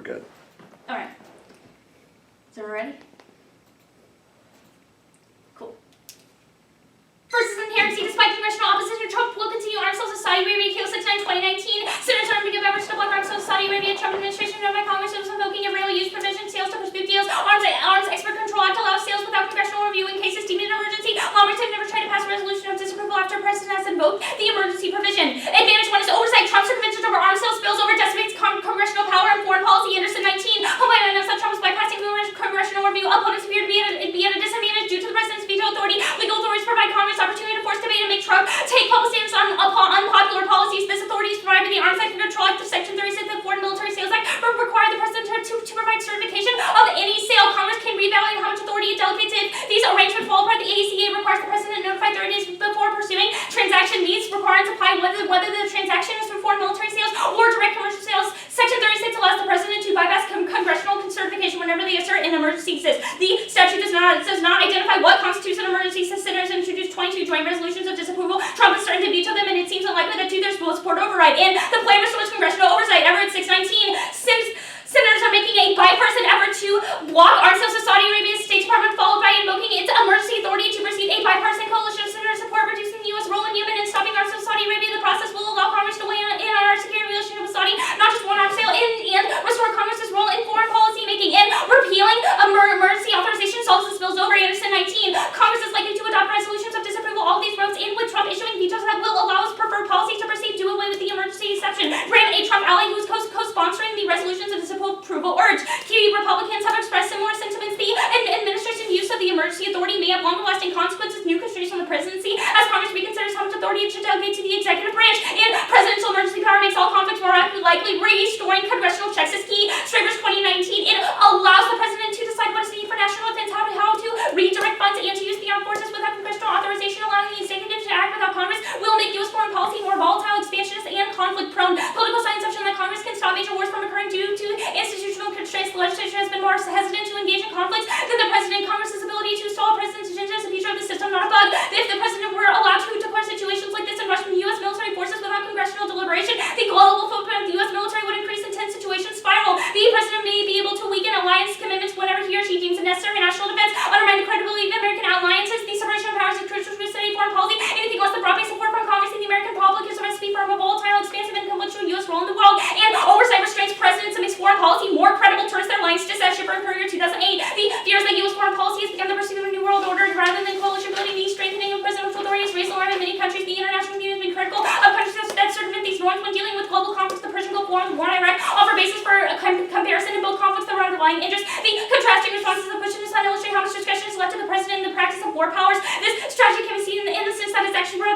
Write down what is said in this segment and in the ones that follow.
good. All right. So we're ready? Cool. First is inherency. Despite congressional opposition, Trump will continue arms sales to Saudi Arabia. Kill 69 2019. Senators are to give members to block arms sales to Saudi Arabia. Trump administration notified Congress was invoking a real use provision. Sales to pursue deals. Arms Export Control Act allows sales without congressional review in cases deemed an emergency. Lawmakers have never tried to pass a resolution of disapproval after a president has invoked the emergency provision. Advantage 1 is oversight. Trump's interventions over arms sales spills over decimates congressional power and foreign policy. Anderson 19. Homeland announced that Trump was bypassing congressional review. Opponents appear to be at a disadvantage due to the president's veto authority. Legal authorities provide Congress opportunity to force debate and make Trump take public stance on unpopular policies. This authority is provided by the Arms Export Control Act, Section 36 of the Foreign Military Sales Act, require the president to provide certification of any sale. Congress can reevaluate how much authority it delegates if these arrangements fall apart. The ACA requires the president to notify 30 days before pursuing transaction. These requirements apply whether the transaction is for foreign military sales or direct commercial sales. Section 36 allows the president to bypass congressional certification whenever they assert an emergency exists. The statute does not identify what constitutes an emergency. Since senators introduced 22 joint resolutions of disapproval, Trump is starting to veto them, and it seems unlikely that two-thirds will support override. And the plan restores congressional oversight. Everett 619. Senators are making a bipartisan effort to block arms sales to Saudi Arabia's State Department, followed by invoking its emergency authority to proceed. A bipartisan coalition of senators support reducing the U.S. role in Yemen and stopping arms sales to Saudi Arabia. The process will allow Congress to weigh in on our security relationship with Saudi, not just one arms sale, and restore Congress's role in foreign policy making. And repealing emergency authorization solves the spills over. Anderson 19. Congress is likely to adopt resolutions of disapproval. All these votes, and with Trump issuing vetoes that will allow his preferred policy to proceed, do away with the emergency exception. Graham, a Trump ally who is co-sponsoring the resolutions of disapproval, urged key Republicans have expressed similar sentiments. The administration's use of the emergency authority may have longer-lasting consequences. New constraints on the presidency as Congress reconsiders how much authority it should delegate to the executive branch. And presidential emergency power makes all conflicts more likely. Restoring congressional checks is key. Stravers 2019. It allows the president to decide what is needed for national defense, how to redirect funds, and to use the armed forces without congressional authorization. Allowing the executive to act without Congress will make U.S. foreign policy more volatile, expansionist, and conflict-prone. Political science assumption that Congress can stop major wars from occurring due to institutional constraints. The legislature has been more hesitant to engage in conflicts than the president. Congress's ability to stall a president's agenda is a feature of the system, not a bug. If the president were allowed to declare situations like this and rush U.S. military forces without congressional deliberation, the global footprint of the U.S. military would increase in 10 situations spiral. The president may be able to weaken alliance commitments whenever he or she deems it necessary. National defense, undermine the credibility of American alliances. The separation of powers is crucial to steady foreign policy. Anything less than broad-based support from Congress and the American public is a recipe for a volatile, expansive, and conflictual U.S. role in the world. And oversight restraints presidents and makes foreign policy more credible. Turns their lines to Shipper and Courier 2008. The fears that U.S. foreign policy has become the pursuit of a new world order rather than coalition building. The strengthening of presidential authority has raised alarm in many countries. The international community has been critical of countries that circumvent these norms when dealing with global conflicts. The Persian Gulf War and the war in Iraq offer basis for a comparison in both conflicts that are underlying interests. The contrasting responses of Bush and Assad illustrate how much discretion is left to the president in the practice of war powers. This strategy can be seen in the sense that his actions were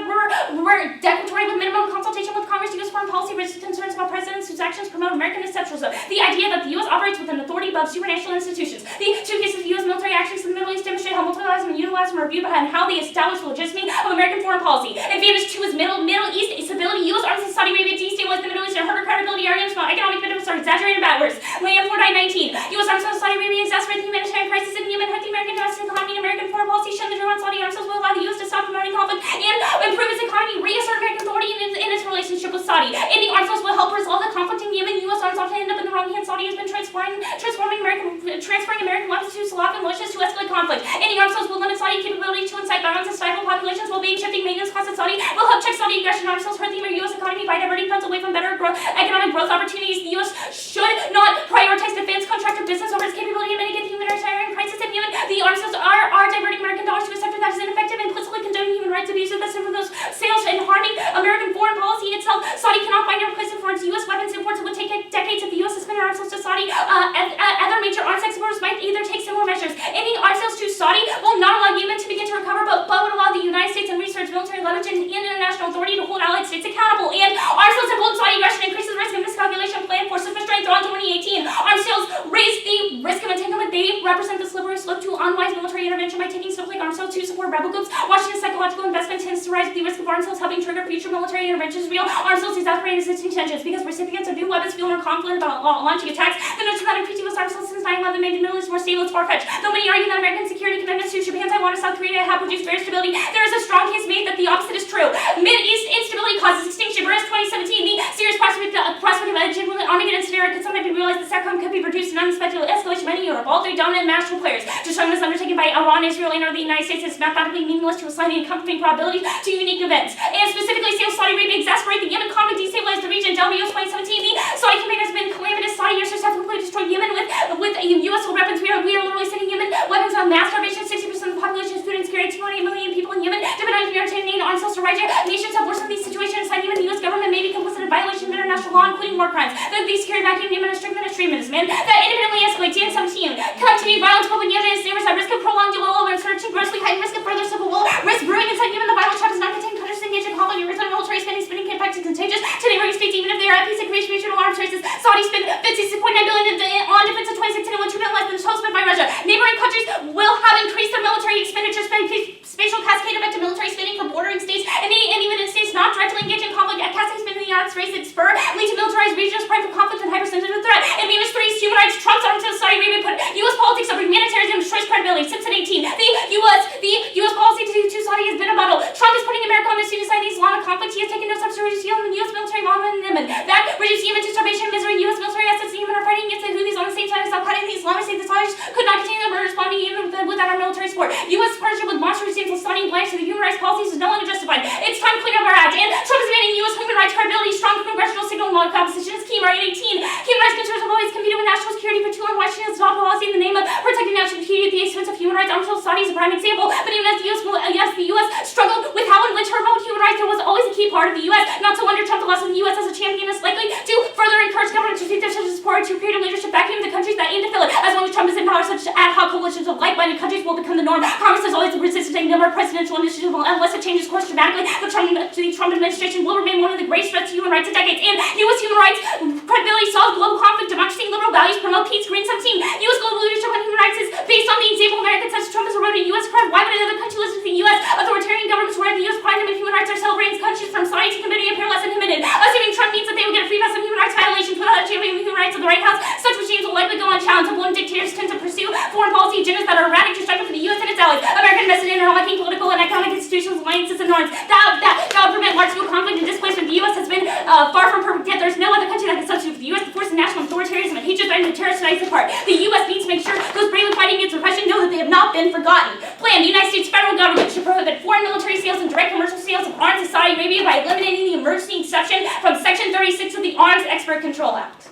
declaratory with minimum consultation with Congress. U.S. foreign policy raises concerns about presidents whose actions promote American exceptionalism. The idea that the U.S. operates with an authority above supranational institutions. The two cases of U.S. military actions in the Middle East demonstrate how multilateralism and unilateralism are viewed and how they establish the legitimacy of American foreign policy. Advantage 2 is Middle East stability. U.S. arms in Saudi Arabia destabilize the Middle East and hurt credibility. Arguments about economic benefits are exaggerated backwards. Land 4919. U.S. arms in Saudi Arabia exacerbate the humanitarian crisis in Yemen, hurt the American domestic economy, and American foreign policy. Shun the draw on Saudi arms sales will allow the U.S. to stop promoting conflict and improve its economy, reassert American authority in its relationship with Saudi. Ending arms sales will help resolve the conflict in Yemen. U.S. arms often end up in the wrong hands. Saudi has been transferring American weapons to Salafi militias to escalate conflict. Ending arms sales will limit Saudi capability to incite violence and stifle populations, while being shifting maintenance costs in Saudi will help check Saudi aggression. Arms sales hurt the U.S. economy by diverting funds away from better economic growth opportunities. The U.S. should not prioritize defense contractor business over its capability to mitigate the humanitarian crisis in Yemen. The arms sales are diverting American dollars to a sector that is ineffective, implicitly condoning human rights abuses that stem from those sales and harming American foreign policy itself. Saudi cannot find a replacement for its U.S. weapons imports. It would take decades if the U.S. suspended arms sales to Saudi. Other major arms exporters might either take similar measures. Ending arms sales to Saudi will not allow Yemen to begin to recover, but would allow the United States and research military leverage and international authority to hold allied states accountable. And arms sales and bold Saudi aggression increases the risk of miscalculation, plan forces restraint, represent the slippery slope to unwise military intervention by taking steps like arms sales to support rebel groups. Washington's psychological investment tends to rise with the risk of arms sales helping trigger future military interventions. Real arms sales exacerbate existing tensions because recipients of new weapons feel more confident about launching attacks. The notion that increased U.S. arms sales since 9/11 made the Middle East more stable is far-fetched. Though many argue that American security commitments to Japan, Taiwan, and South Korea have produced greater stability, there is a strong case made that the opposite is true. Mid-East instability causes extinction. Whereas 2017, the serious prospect of a genuine Armageddon scenario could someday be realized. The SATCOM could be produced in unexpected escalation by Europe. All three dominant national players. Destroying this undertaken by Iran, Israel, and or the United States is mathematically meaningless to assign the accompanying probability to unique events. And specifically, Saudi Arabia exasperate the Yemen conflict, destabilize the region. WS 2017, the Saudi campaign has been calamitous. Saudi airstrips have completely destroyed Yemen with U.S. weapons. We are literally sending Yemen weapons of mass starvation. 60% of the population is food insecurity. 2.8 million people in Yemen depend on humanitarian aid and arms sales to Raja. Nations have worsened these situations. Inside Yemen, the U.S. government may be complicit in violation of international law, including war crimes. The security vacuum Yemen is strict extremism that independently escalates. In 17, continued violence, propaganda, and neighbors at risk of prolonged global insurgency, grossly heightened risk of further civil war, risk brewing inside Yemen. The violent trap is not contained countries engaged in conflict. Return military spending can affect contagious to neighboring states, even if they are at peace and create regional arms races. Saudi spent $56.9 billion on defense in 2016 and $1 trillion less than the total spent by Russia. Neighboring countries will have increased their military expenditures by spatial cascade effect of military spending for bordering states and even in states not directly engaged in conflict. Cascade spending in the United States spur lead to militarized regions prime for conflict and hypersensitive threat. And Venus 3's human rights. Trump's arms to Saudi Arabia put U.S. politics over humanitarianism destroys credibility. Simpson 18. The U.S. policy to Saudi has been a muddle. Trump is putting America on the seat to decide the Islamic conflict. He has taken no steps to reduce U.S. military involvement in Yemen. That reduced Yemen to starvation and misery. U.S. military assets in Yemen are fighting against the Houthis on the same side as Al-Qaeda and the Islamic State. The Saudis could not continue their murders bombing Yemen without our military support. U.S. partnership with monster regimes will stunning blanks to the human rights policies is no longer justified. It's time to clean up our act. And Trump is demanding U.S. human rights credibility. Strong congressional signal and law opposition is key. Mark 18. Human rights concerns have always competed with national security for too long. Washington has adopted policy in the name of protecting national security at the expense of human rights. Arms Saudi is a prime example. But even as the U.S. struggled with how and when to promote human rights, there was always a key part of the U.S. Not to wonder Trump, the loss of the U.S. as a champion is likely to further encourage governments to take their support to create a leadership vacuum in the countries that aim to fill it. As long as Trump is in power, such ad hoc coalitions of like-minded countries will become the norm. Congress has always resisted a number of presidential initiatives unless it changes course dramatically. The Trump administration will remain one of the greatest threats to human rights in decades. And U.S. human rights credibility solve global conflict, democracy, and liberal values, promote peace. Green 17. U.S. global leadership on human rights is based on the example Americans such as Trump has eroded U.S. credit. Why would another country listen to the U.S.? Authoritarian governments where the U.S. pride them in human rights are celebrating countries from Saudi to Cambodia appear less inhibited. Assuming Trump means that they will get a free pass on human rights violations without achieving the human rights of the White House, such regimes will likely go unchallenged. One dictators tend to pursue foreign policy agendas that are erratic, destructive for the U.S. and its allies. American invested in unlocking political and economic institutions, alliances, and norms that would prevent large-scale conflict and displacement. The U.S. has been far from perfect, yet there's no other country that can substitute for the U.S. The force of national authoritarianism and hatred threatening to terrorize apart. The U.S. needs to make sure those bravely fighting against repression know that they have not been forgotten. Plan. The United States federal government should prohibit foreign military sales and direct commercial sales of arms to Saudi Arabia by eliminating the emergency exception from Section 36 of the Arms Export Control Act.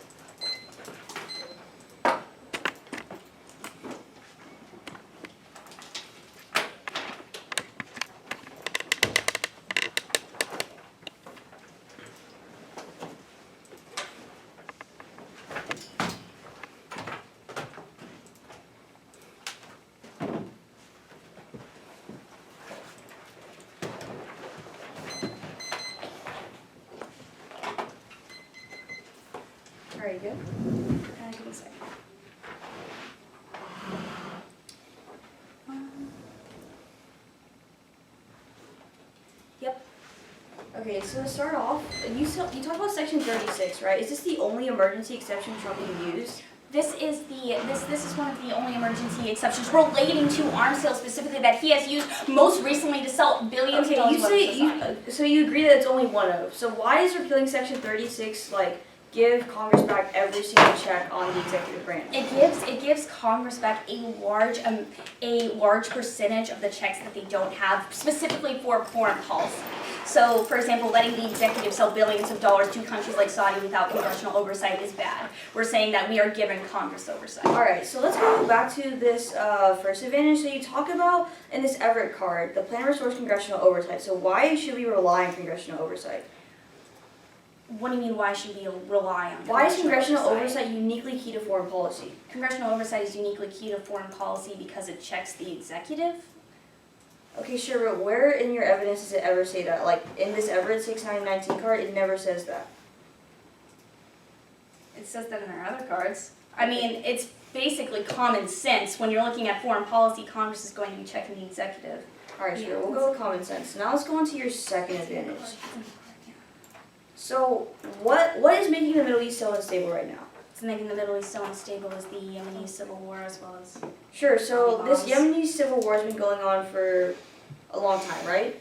Are you good? Give me a second. Yep. Okay, so to start off, you talk about Section 36, right? Is this the only emergency exception Trump can use? This is one of the only emergency exceptions relating to arms sales specifically that he has used most recently to sell billions of dollars. So you agree that it's only one of. So why is repealing Section 36 give Congress back every single check on the executive branch? It gives Congress back a large percentage of the checks that they don't have, specifically for foreign policy. So, for example, letting the executive sell billions of dollars to countries like Saudi without congressional oversight is bad. We're saying that we are giving Congress oversight. All right, so let's go back to this first advantage. So you talk about in this Everett card, the plan restores congressional oversight. So why should we rely on congressional oversight? What do you mean, why should we rely on? Why is congressional oversight uniquely key to foreign policy? Congressional oversight is uniquely key to foreign policy because it checks the executive. Okay, sure, but where in your evidence does it ever say that? In this Everett 6919 card, it never says that. It says that in our other cards. I mean, it's basically common sense. When you're looking at foreign policy, Congress is going to be checking the executive. Alright, sure, we'll go with common sense. Now let's go on to your second advantage. So, what is making the Middle East so unstable right now? It's making the Middle East so unstable as the Yemeni civil war, as well as... Sure, so this Yemeni civil war has been going on for a long time, right?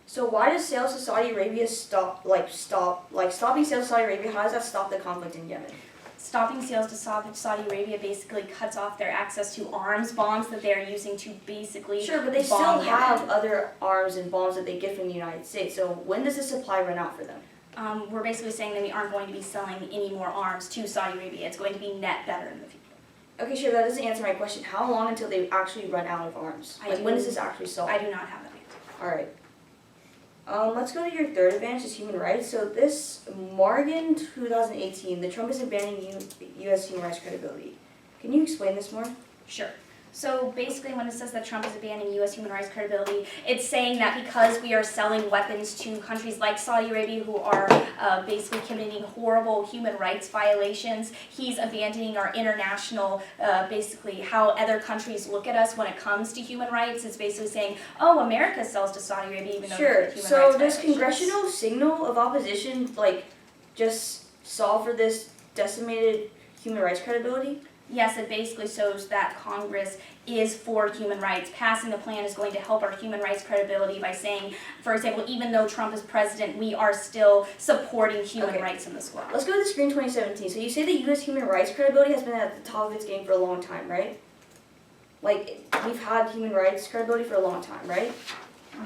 So why does sales to Saudi Arabia stopping sales to Saudi Arabia, how does that stop the conflict in Yemen? Stopping sales to Saudi Arabia basically cuts off their access to arms bombs that they're using to basically Sure, but they still have other arms and bombs that they get from the United States. So when does the supply run out for them? We're basically saying that we aren't going to be selling any more arms to Saudi Arabia. It's going to be net better in the future. Okay, sure, that doesn't answer my question. How long until they actually run out of arms? When does this actually solve? I do not have that answer. Alright. Let's go to your third advantage, is human rights. So this Margan 2018, the Trump is abandoning U.S. human rights credibility. Can you explain this more? Sure. So basically when it says that Trump is abandoning U.S. human rights credibility, it's saying that because we are selling weapons to countries like Saudi Arabia who are basically committing horrible human rights violations, he's abandoning our international, basically how other countries look at us when it comes to human rights. It's basically saying, oh, America sells to Saudi Arabia even though sure. human rights So does violations. congressional signal of opposition just solve for this decimated human rights credibility? Yes, it basically shows that Congress is for human rights. Passing the plan is going to help our human rights credibility by saying, for example, even though Trump is president, we are still supporting human rights in this law. Let's go to the screen 2017. So you say the U.S. human rights credibility has been at the top of its game for a long time, right? We've had human rights credibility for a long time, right?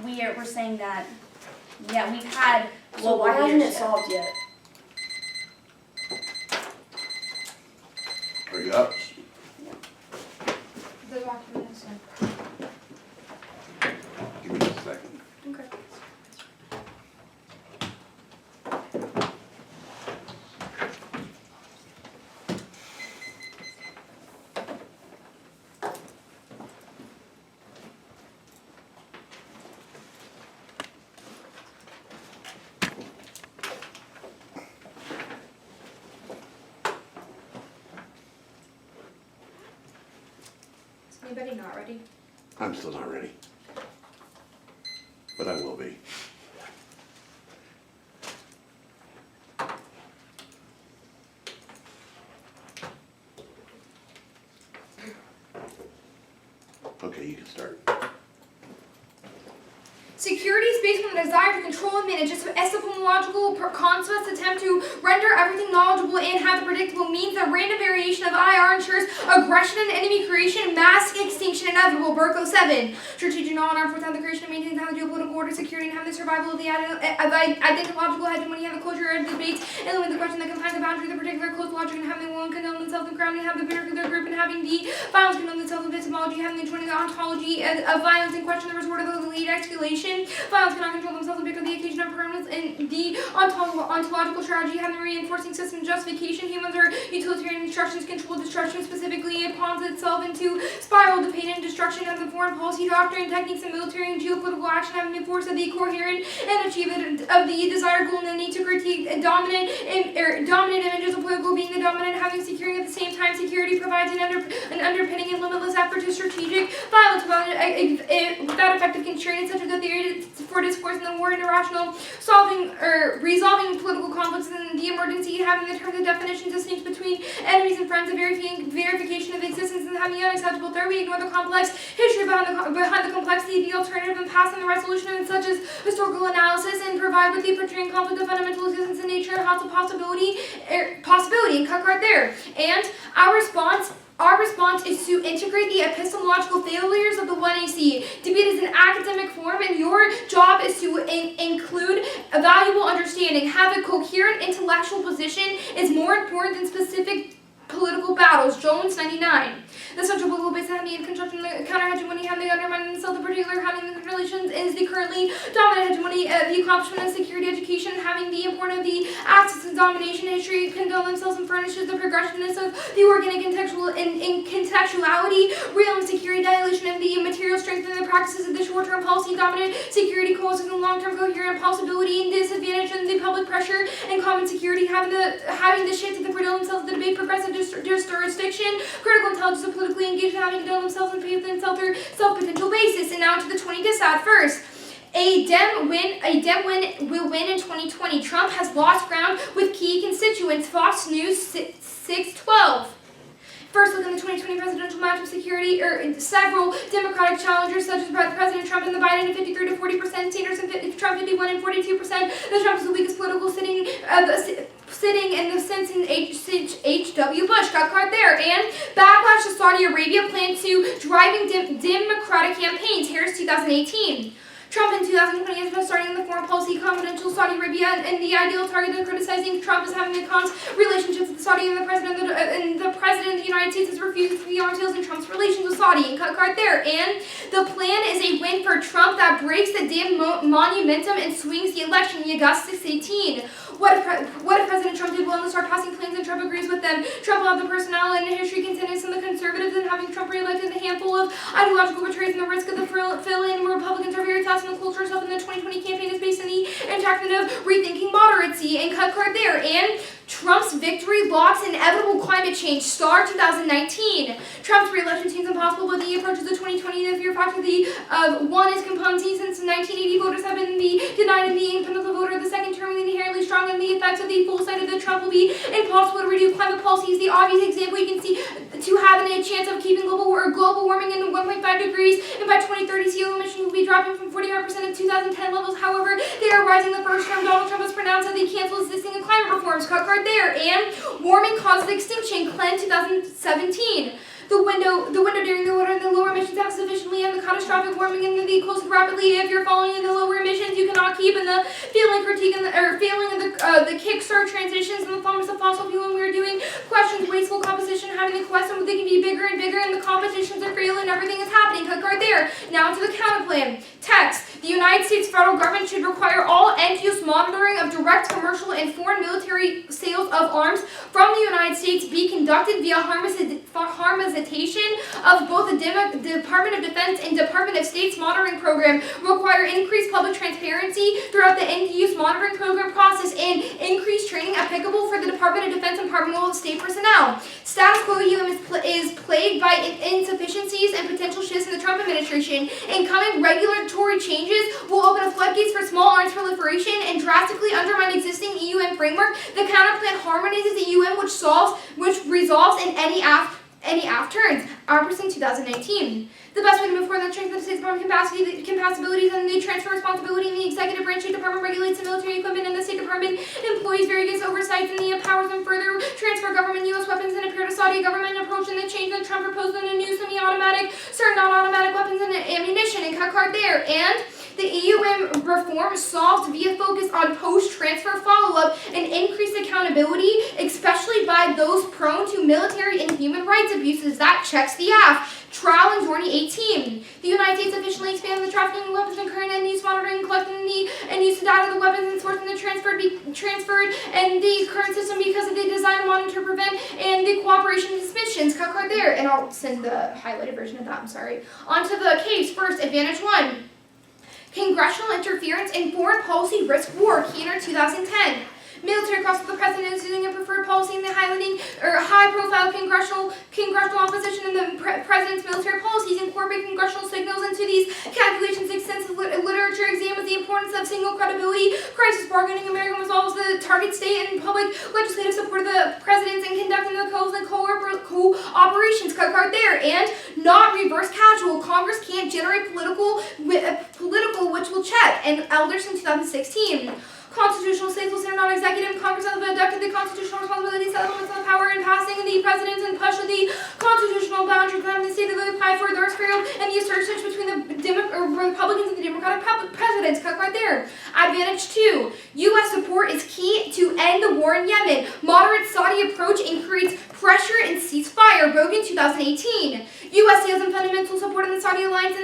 We're saying that, yeah, we've had So why hasn't it solved yet? Hurry up. The document is Give me a second. okay. Anybody not ready? I'm still not ready. But I will be. Okay, you can start. Security is based on the desire to control and manage epistemological concepts attempt to render everything knowledgeable and have the predictable means that random variation of IR ensures aggression and enemy creation, mass extinction inevitable. Berko 7. Strategic knowledge armed forces have the creation and maintenance of the geopolitical order, security, and have the survival of the identiological hegemony, have the culture of debates, and limit the question that confines the boundary of the particular close logic, and having the will and condone themselves and grounding, have the particular group, and having the violence condone themselves in epistemology, having the joining the ontology of violence and question the resort of the lead escalation. Violence cannot control themselves and because the occasion of permanence and the ontological strategy having the reinforcing system justification. Humans are utilitarian instructions control destruction specifically. It pawns itself into spiral dependent destruction of the foreign policy doctrine, techniques, and military and geopolitical action having the force of the coherent and achievement of the desired goal and the need to critique dominant images of political being the dominant, having securing at the same time security provides an underpinning and limitless effort to strategic violence without effective constraint, such as the theory for discourse in the war and irrational resolving political conflicts and the emergency, having the terms of definitions distinct between enemies and friends, the verification of existence, and having the unacceptable third. We ignore the complex history behind the complexity, the alternative, and pass on the resolution, and such as historical analysis, and provide with the portraying conflict of fundamental existence in nature and how it's a possibility, and cut right there. And our response is to integrate the epistemological failures of the 1AC. Debate is an academic form, and your job is to include a valuable understanding. Have a coherent intellectual position is more important than specific political battles. Jones 99. The central global base having the construction the counter hegemony having undermined itself, the particular having the relations is the currently dominant hegemony, the accomplishment of security education having the importance of the axis of domination history condone themselves and furnishes the progressiveness of the organic in contextuality, real and security dilation of the material strength and the practices of the short-term policy dominant security coexist and long-term coherent possibility and disadvantage and the public pressure and common security having the shift to the predominant themselves the debate progressive jurisdiction, critical intelligence and politically engaged having condone themselves and paved themselves their self-potential basis. And now to the 20th at first. A Dem will win in 2020. Trump has lost ground with key constituents. Fox News 612. First, look at the 2020 presidential matchup security, several Democratic challengers such as President Trump and the Biden at 53 to 40%, Sanders and Trump 51 and 42%. The Trump is the weakest political sitting in the since H.W. Bush. Got caught there. And backlash to Saudi Arabia plan to driving Democratic campaigns. Harris 2018. Trump in 2020 has been starting the foreign policy confidential Saudi Arabia and the ideal target of criticizing Trump is having a cons relationship with Saudi and the president of the United States has refused to be on details in Trump's relations with Saudi and cut card there. And the plan is a win for Trump that breaks the dim monumentum and swings the election in August 2018. What if President Trump did well and start passing plans and Trump agrees with them? Trump will have the personnel and history contenders and the conservatives and having Trump reelected a handful of ideological betrayals and the risk of the fill-in Republicans are very tough and the culture itself in the 2020 campaign is based on the enactment of rethinking moderacy and cut card there. And Trump's victory locks inevitable climate change. Star 2019. Trump's re-election seems impossible, but the approach to the 2020 the fear factor one is compungency since 1980 voters have been denied in the independent voter. The second term is inherently strong and the effects of the full side of the Trump will be impossible to reduce climate policy is the obvious example you can see to having a chance of keeping global warming in 1.5 degrees and by 2030 CO emissions will be dropping from 45% of 2010 levels. However, they are rising the first term. Donald Trump has pronounced that they cancel existing climate reforms. Cut card there. And warming causes extinction. Clen 2017. The window during the winter and the lower emissions have sufficiently and the catastrophic warming and the close rapidly. If you're following in the lower emissions, you cannot keep in the failing critique and failing in the kickstart transitions in the forms of fossil fuel. And we are doing questions wasteful composition having the question they can be bigger and bigger and the competitions are real and everything is happening. Cut card there. Now to the counter plan. Text. The United States federal government should require all end-use monitoring of direct commercial and foreign military sales of arms from the United States be conducted via harmonization of both the Department of Defense and Department of State's monitoring program, require increased public transparency throughout the end-use monitoring program process, and increased training applicable for the Department of Defense and Department of State personnel. Status quo is plagued by insufficiencies and potential shifts in the Trump administration. Incoming regulatory changes will open up floodgates for small arms proliferation and drastically undermine existing EUM framework. The counter plan harmonizes the EUM, which resolves in any aft turns. Arperson 2019. The best way to move forward is to strengthen the State Department compatibilities and the transfer responsibility in the executive branch. State Department regulates the military equipment and the State Department employs various oversights and the empowers them further transfer government U.S. weapons and appear to Saudi government approach and the change that Trump proposed in the new semi-automatic, certain non-automatic weapons and ammunition and cut card there. And the EUM reform solved via focus on post-transfer follow-up and increased accountability, especially by those prone to military and human rights abuses. That checks the AF. Trial in 2018. The United States officially expanded the trafficking of weapons and current and use monitoring, collecting the and use of data of the weapons and sourcing the transferred and the current system because of the design, monitor, prevent, and the cooperation suspicions. Cut card there. And I'll send the highlighted version of that, I'm sorry. On to the case. First, Advantage 1. Congressional interference in foreign policy risk war, Keener 2010. Military cross the president is using a preferred policy in the high-profile congressional opposition and the president's military policies incorporate congressional signals into these calculations. Extensive literature examines the importance of single credibility, crisis bargaining. American resolves the target state and public legislative support of the presidents in conducting the co-operations. Cut card there. And not reverse casual. Congress can't generate political which will check. And Elderson 2016. Constitutional states will center non-executive. Congress has abducted the constitutional responsibilities, elements of power in passing the presidents and push the constitutional boundaries. The stated that they applied for, those failed, and the assertions between the Republicans and the Democratic presidents. Cut right there. Advantage 2. U.S. support is key to end the war in Yemen. Moderate Saudi approach increased pressure and ceasefire. Bogan 2018. U.S. sales and fundamental support in the Saudi alliance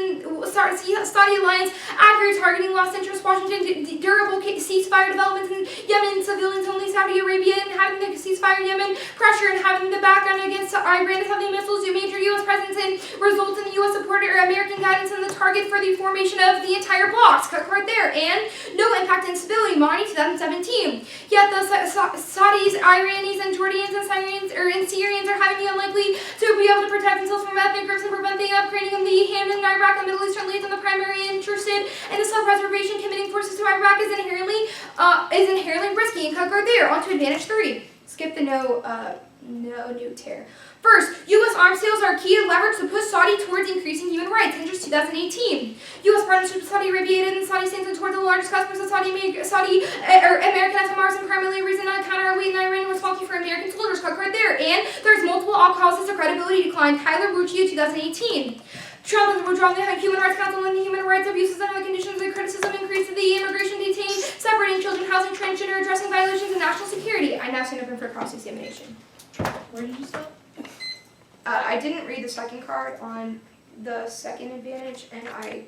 accurate targeting lost interest. Washington durable ceasefire developments in Yemen. Civilians only. Saudi Arabia and having the ceasefire in Yemen. Pressure and having the background against Iran is having missiles. Major U.S. presence in results in the U.S. support or American guidance and the target for the formation of the entire blocks. Cut right there. And no impact and stability. Mani 2017. Yet the Saudis, Iranians, and Jordanians and Syrians are having the unlikely to be able to protect themselves from ethnic groups and prevent the upgrading of the hand in Iraq and Middle Eastern leads, and the primary interested in the self-preservation committing forces to Iraq is inherently risky. And cut right there. On to advantage 3. Skip the no new tear. First, U.S. arms sales are key to leverage to push Saudi towards increasing human rights. Interest 2018. U.S. partnership with Saudi Arabia and Saudi stands towards the largest customers of American FMRs and primarily a reason on counter we and Iran were responsible for American soldiers. Cut right there. And there's multiple all causes of credibility decline. Tyler Ruccio 2018. Trump has withdrawn the Human Rights Council and the human rights abuses and the conditions of criticism increase of the immigration detained, separating children, housing, transgender, addressing violations of national security. I now stand open for cross-examination. Where did you stop? I didn't read the second card on the second advantage, and I